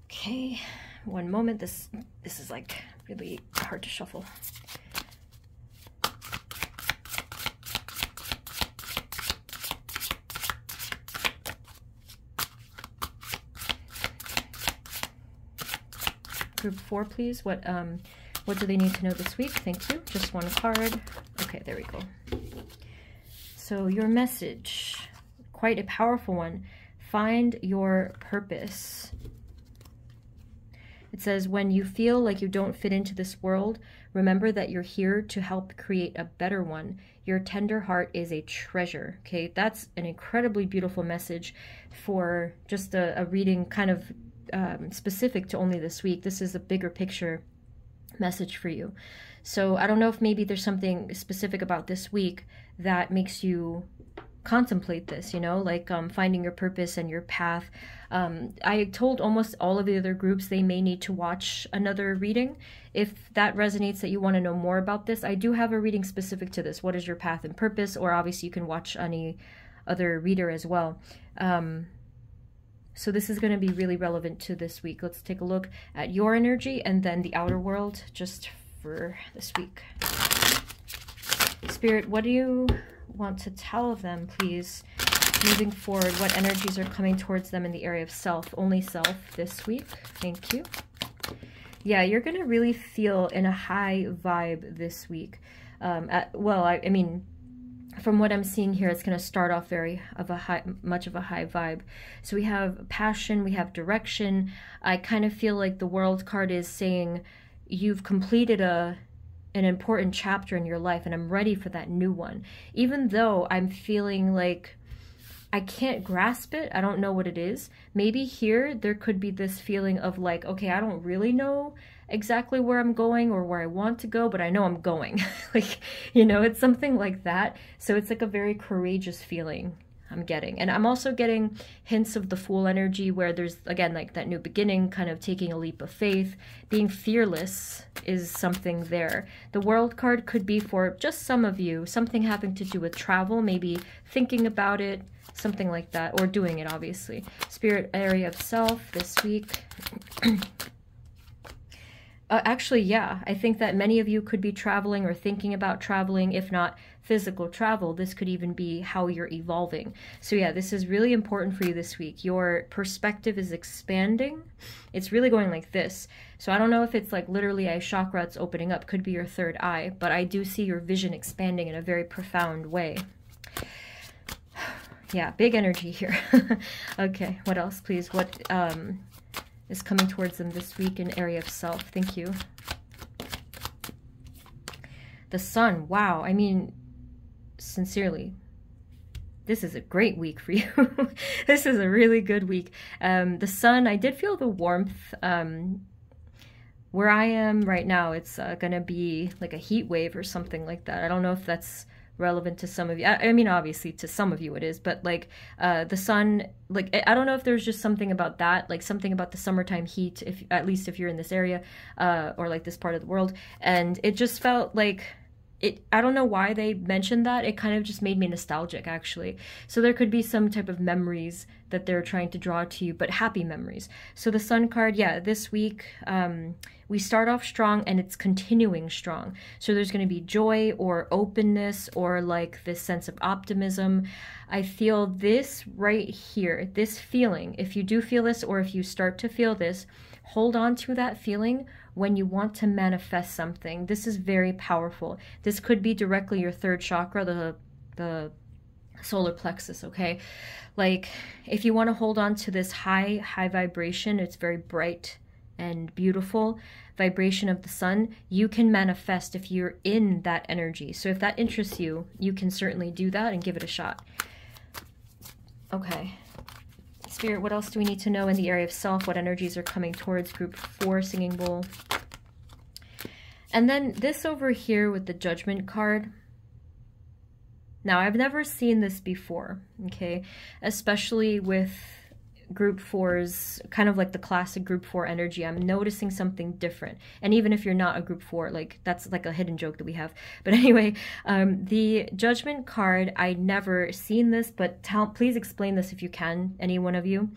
Okay, one moment. This is like really hard to shuffle. Group 4, please. What do they need to know this week? Thank you. Just one card. Okay, there we go. So your message, quite a powerful one. Find your purpose. It says, when you feel like you don't fit into this world, remember that you're here to help create a better one. Your tender heart is a treasure. Okay, that's an incredibly beautiful message for just a reading kind of specific to only this week. This is a bigger picture message for you. So I don't know if maybe there's something specific about this week that makes you contemplate this, you know, like finding your purpose and your path. I told almost all of the other groups they may need to watch another reading. If that resonates, that you want to know more about this, I do have a reading specific to this. What is your path and purpose? Or obviously you can watch any other reader as well. So this is going to be really relevant to this week. Let's take a look at your energy and then the outer world just for this week. Spirit, what do you want to tell them, please, moving forward? What energies are coming towards them in the area of self, only self this week? Thank you. Yeah, you're going to really feel in a high vibe this week. I mean, from what I'm seeing here, it's going to start off much of a high vibe. So we have passion, we have direction. I kind of feel like the World card is saying you've completed an important chapter in your life and I'm ready for that new one. Even though I'm feeling like I can't grasp it, I don't know what it is. Maybe here there could be this feeling of like, okay, I don't really know exactly where I'm going or where I want to go, but I know I'm going. Like, you know, it's something like that. So it's like a very courageous feeling I'm getting. And I'm also getting hints of the Fool energy where there's, again, like that new beginning, kind of taking a leap of faith. Being fearless is something there. The World card could be for just some of you, something having to do with travel, maybe thinking about it, something like that, or doing it, obviously. Spirit, area of self this week. Actually, yeah, I think that many of you could be traveling or thinking about traveling. If not physical travel, this could even be how you're evolving. So yeah, this is really important for you this week. Your perspective is expanding. It's really going like this. So I don't know if it's like literally a chakra that's opening up, could be your third eye, but I do see your vision expanding in a very profound way. Yeah, big energy here. Okay, what else, please? What is coming towards them this week in area of self? Thank you. The Sun. Wow. I mean, sincerely, this is a great week for you. This is a really good week. The Sun, I did feel the warmth. Where I am right now, it's going to be like a heat wave or something like that. I don't know if that's relevant to some of you. I mean, obviously to some of you it is, but like the sun, like I don't know if there's just something about that, like something about the summertime heat, if at least if you're in this area or like this part of the world, and it just felt like I don't know why they mentioned that. It kind of just made me nostalgic, actually. So there could be some type of memories that they're trying to draw to you, but happy memories. So the Sun card, yeah, this week we start off strong and it's continuing strong. So there's going to be joy or openness or like this sense of optimism. I feel this right here, this feeling. If you do feel this or if you start to feel this, hold on to that feeling when you want to manifest something. This is very powerful. This could be directly your third chakra, the solar plexus, okay? Like, if you want to hold on to this high vibration, it's very bright and beautiful vibration of the sun, you can manifest if you're in that energy. So if that interests you, you can certainly do that and give it a shot. Okay. Spirit, what else do we need to know in the area of self? What energies are coming towards group 4, Singing Bowl? And then this over here with the Judgment card. Now, I've never seen this before, okay? Especially with group 4's, kind of like the classic group 4 energy. I'm noticing something different. And even if you're not a group 4, like that's like a hidden joke that we have. But anyway, the Judgment card, I never seen this, but please explain this if you can, any one of you.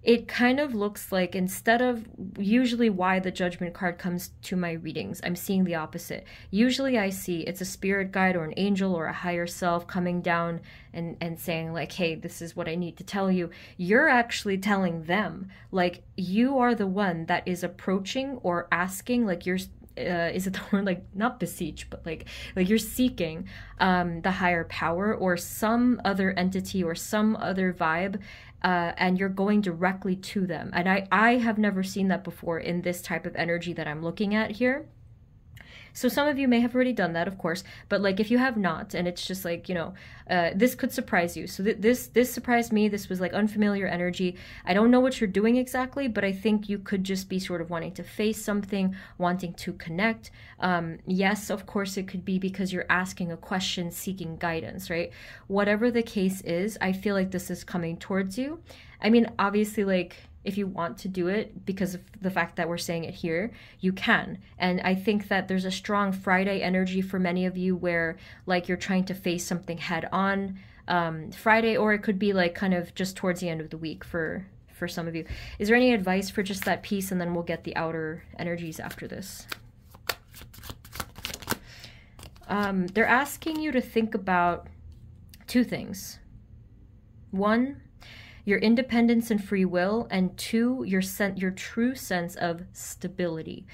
it kind of looks like, instead of usually why the Judgment card comes to my readings, I'm seeing the opposite. Usually I see it's a spirit guide or an angel or a higher self coming down and saying like, hey, this is what I need to tell you. You're actually telling them, like, you are the one that is approaching or asking, like you're is it the word, like, not beseech, but like you're seeking the higher power or some other entity or some other vibe, and you're going directly to them. And I have never seen that before in this type of energy that I'm looking at here. So some of you may have already done that, of course, but like if you have not, and it's just like, you know, this could surprise you. So this surprised me. This was like unfamiliar energy. I don't know what you're doing exactly, but I think you could just be sort of wanting to face something, wanting to connect. Yes, of course, it could be because you're asking a question, seeking guidance, right? Whatever the case is, I feel like this is coming towards you. I mean, obviously, like, if you want to do it, because of the fact that we're saying it here, you can. And I think that there's a strong Friday energy for many of you where like you're trying to face something head on Friday, or it could be like kind of just towards the end of the week for some of you. Is there any advice for just that piece? And then we'll get the outer energies after this. They're asking you to think about two things. One, your independence and free will, and two, your true sense of stability.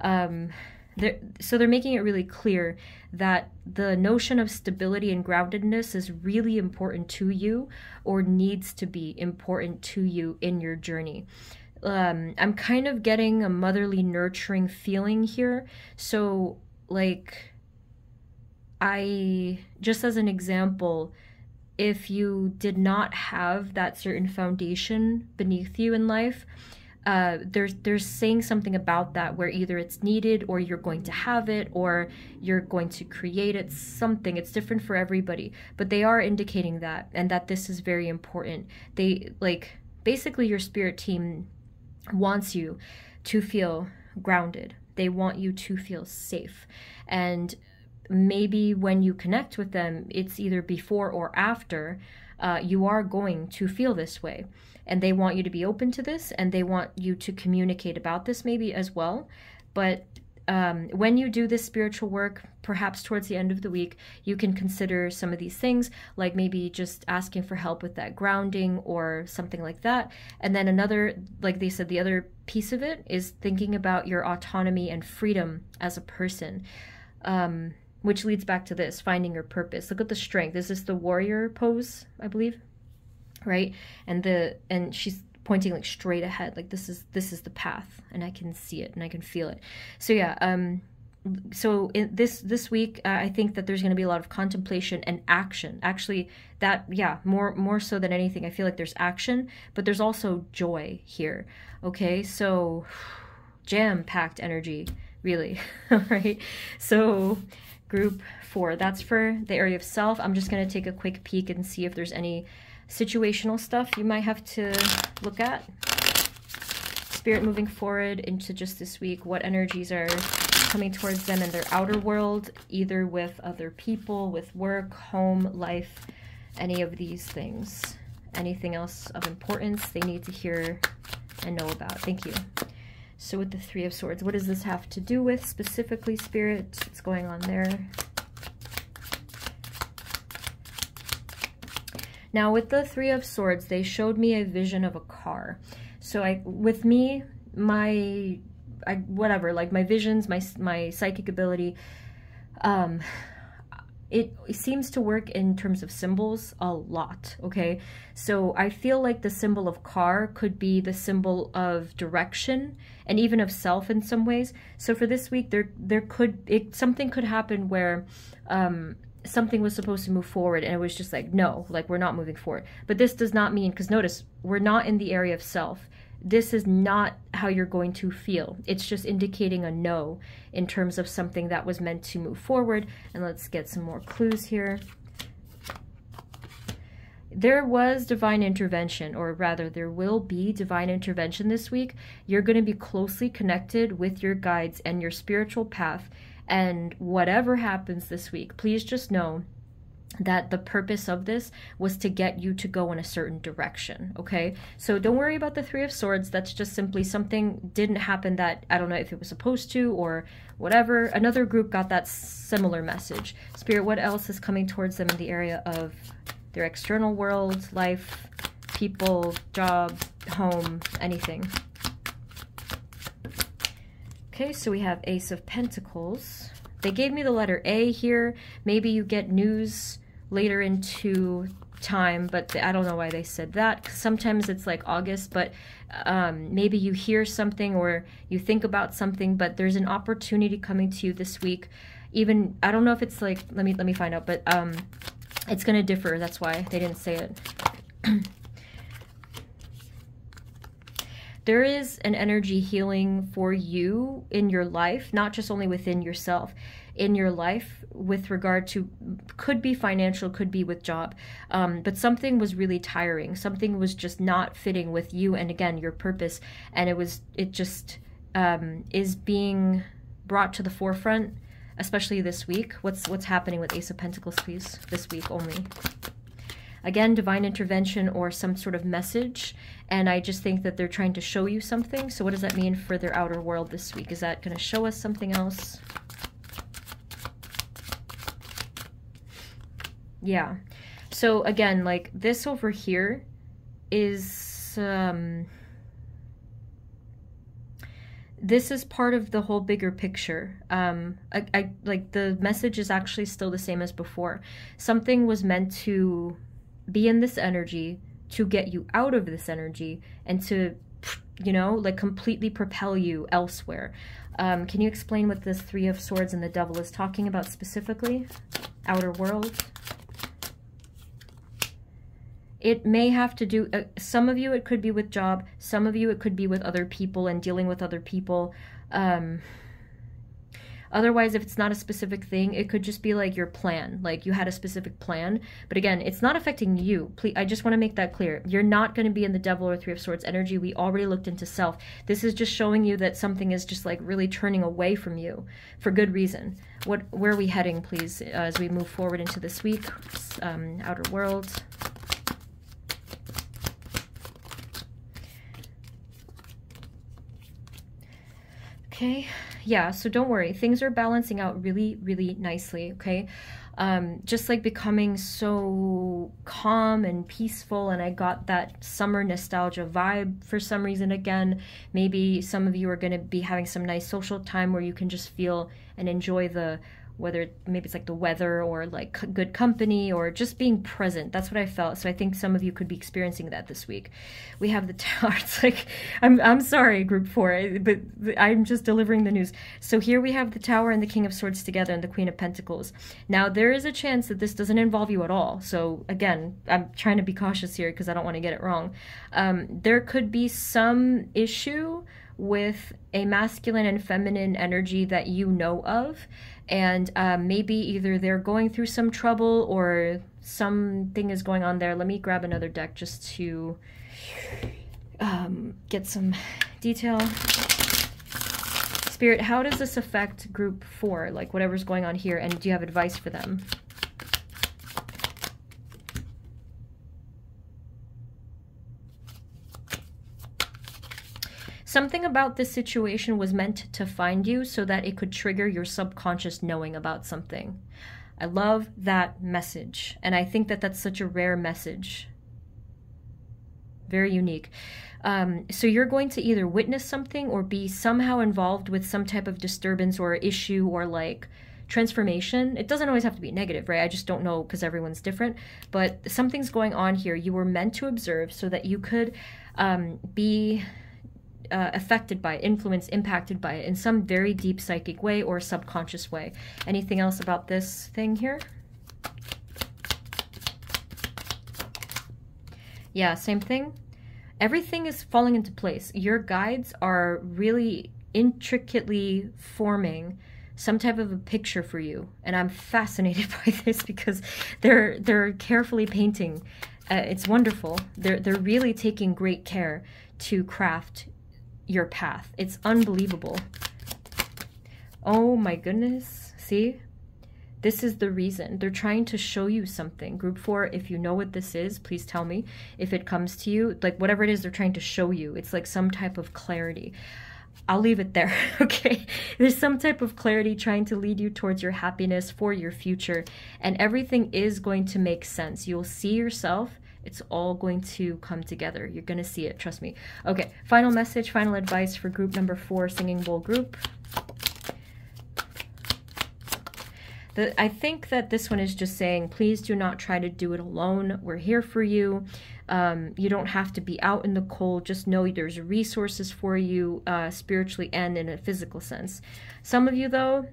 So they're making it really clear that the notion of stability and groundedness is really important to you, or needs to be important to you in your journey. I'm kind of getting a motherly, nurturing feeling here. So, like, just as an example, if you did not have that certain foundation beneath you in life, there's saying something about that where either it's needed, or you're going to have it, or you're going to create it, something. It's different for everybody, but they are indicating that, and that this is very important. They, like, basically your spirit team wants you to feel grounded. They want you to feel safe. And maybe when you connect with them, it's either before or after, you are going to feel this way. And they want you to be open to this, and they want you to communicate about this maybe as well. But when you do this spiritual work, perhaps towards the end of the week, you can consider some of these things, like maybe just asking for help with that grounding or something like that. And then another, like they said, the other piece of it is thinking about your autonomy and freedom as a person. Which leads back to this, finding your purpose. Look at the strength. This is the warrior pose, I believe, right? And she's pointing like straight ahead, like this is the path, and I can see it and I can feel it. So yeah, so in this week, I think that there's going to be a lot of contemplation and action. Actually, that, yeah, more so than anything, I feel like there's action, but there's also joy here. Okay, so jam-packed energy, really. All right, so Group 4, that's for the area of self. I'm just going to take a quick peek and see if there's any situational stuff you might have to look at. Spirit moving forward into just this week, what energies are coming towards them in their outer world, either with other people, with work, home, life, any of these things. Anything else of importance they need to hear and know about. Thank you. So with the Three of Swords, what does this have to do with specifically, Spirit? What's going on there? Now with the Three of Swords, they showed me a vision of a car. So with me, whatever, like my visions, my psychic ability, it seems to work in terms of symbols a lot, okay? So I feel like the symbol of car could be the symbol of direction and even of self in some ways. So for this week, something could happen where something was supposed to move forward and it was just like, no, like we're not moving forward. But this does not mean, because notice, we're not in the area of self. This is not how you're going to feel. It's just indicating a no in terms of something that was meant to move forward. And let's get some more clues here. There was divine intervention, or rather there will be divine intervention this week. You're going to be closely connected with your guides and your spiritual path. And whatever happens this week, please just know that the purpose of this was to get you to go in a certain direction, okay? So don't worry about the Three of Swords. That's just simply something didn't happen that, I don't know if it was supposed to or whatever. Another group got that similar message. Spirit, what else is coming towards them in the area of their external world, life, people, job, home, anything? Okay, so we have Ace of Pentacles. They gave me the letter A here. Maybe you get news later into time, but I don't know why they said that. 'Cause sometimes it's like August, but maybe you hear something or you think about something, but there's an opportunity coming to you this week. Even, I don't know if it's like, let me find out, but it's going to differ. That's why they didn't say it. There is an energy healing for you in your life, not just only within yourself, in your life with regard to, could be financial, could be with job, but something was really tiring. Something was just not fitting with you and, again, your purpose, and it just is being brought to the forefront, especially this week. What's happening with Ace of Pentacles, please, this week only? Again, divine intervention or some sort of message, and I just think that they're trying to show you something. So what does that mean for their outer world this week? Is that going to show us something else? Yeah. So again, like this over here is... this is part of the whole bigger picture. I like the message is actually still the same as before. Something was meant to be in this energy to get you out of this energy and to, you know, like completely propel you elsewhere. Can you explain what this Three of Swords and the Devil is talking about specifically? Outer world. It may have to do, some of you it could be with job, some of you it could be with other people and dealing with other people. Otherwise, if it's not a specific thing, it could just be like your plan, like you had a specific plan. But again, it's not affecting you. Please, I just want to make that clear. You're not going to be in the Devil or Three of Swords energy. We already looked into self. This is just showing you that something is just like really turning away from you for good reason. Where are we heading, please, as we move forward into this week? Outer world. Okay, yeah, so don't worry. Things are balancing out really, really nicely, okay? Just like becoming so calm and peaceful, and I got that summer nostalgia vibe for some reason again. Maybe some of you are going to be having some nice social time where you can just feel and enjoy the, whether maybe it's like the weather or like good company or just being present. That's what I felt. So I think some of you could be experiencing that this week. We have the Tower. It's like, I'm sorry, group 4, but I'm just delivering the news. So here we have the Tower and the King of Swords together and the Queen of Pentacles. Now there is a chance that this doesn't involve you at all. So again, I'm trying to be cautious here because I don't want to get it wrong. There could be some issue with a masculine and feminine energy that you know of, and maybe either they're going through some trouble or something is going on there. Let me grab another deck just to get some detail. Spirit, how does this affect group 4, like whatever's going on here, and do you have advice for them? Something about this situation was meant to find you so that it could trigger your subconscious knowing about something. I love that message, and I think that that's such a rare message. Very unique. So you're going to either witness something or be somehow involved with some type of disturbance or issue or like transformation. It doesn't always have to be negative, right? I just don't know because everyone's different, but something's going on here. You were meant to observe so that you could be affected by it, influenced, impacted by it in some very deep psychic way or subconscious way. Anything else about this thing here? Yeah, same thing. Everything is falling into place. Your guides are really intricately forming some type of a picture for you, and I'm fascinated by this because they're carefully painting. It's wonderful. They're really taking great care to craft your path. It's unbelievable. Oh my goodness. See? This is the reason. They're trying to show you something. Group 4, if you know what this is, please tell me. If it comes to you, like whatever it is they're trying to show you, it's like some type of clarity. I'll leave it there, okay? There's some type of clarity trying to lead you towards your happiness for your future, and everything is going to make sense. You'll see yourself. It's all going to come together. You're going to see it, trust me. Okay, final message, final advice for group number 4, Singing Bowl group. I think that this one is just saying, please do not try to do it alone. We're here for you. You don't have to be out in the cold. Just know there's resources for you spiritually and in a physical sense. Some of you, though,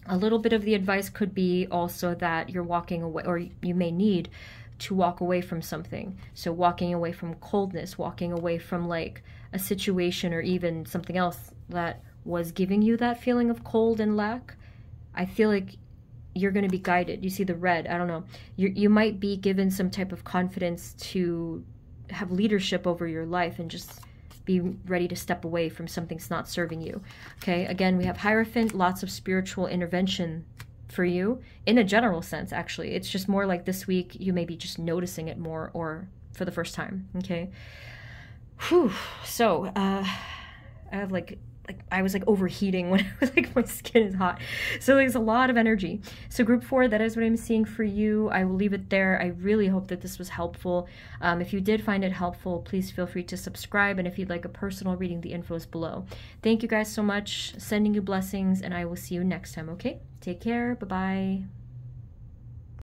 a little bit of the advice could be also that you're walking away, or you may need to walk away from something. So walking away from coldness, walking away from like a situation or even something else that was giving you that feeling of cold and lack. I feel like you're going to be guided. You see the red, I don't know. You might be given some type of confidence to have leadership over your life and just be ready to step away from something that's not serving you. Okay, again, we have Hierophant, lots of spiritual intervention for you in a general sense, actually. It's just more like this week, you may be just noticing it more or for the first time, okay? Whew, so, I have like I was like overheating when I was like, my skin is hot. So there's a lot of energy. So group 4, that is what I'm seeing for you. I will leave it there. I really hope that this was helpful. If you did find it helpful, please feel free to subscribe. And if you'd like a personal reading, the info is below. Thank you guys so much. Sending you blessings, and I will see you next time, okay? Take care. Bye-bye.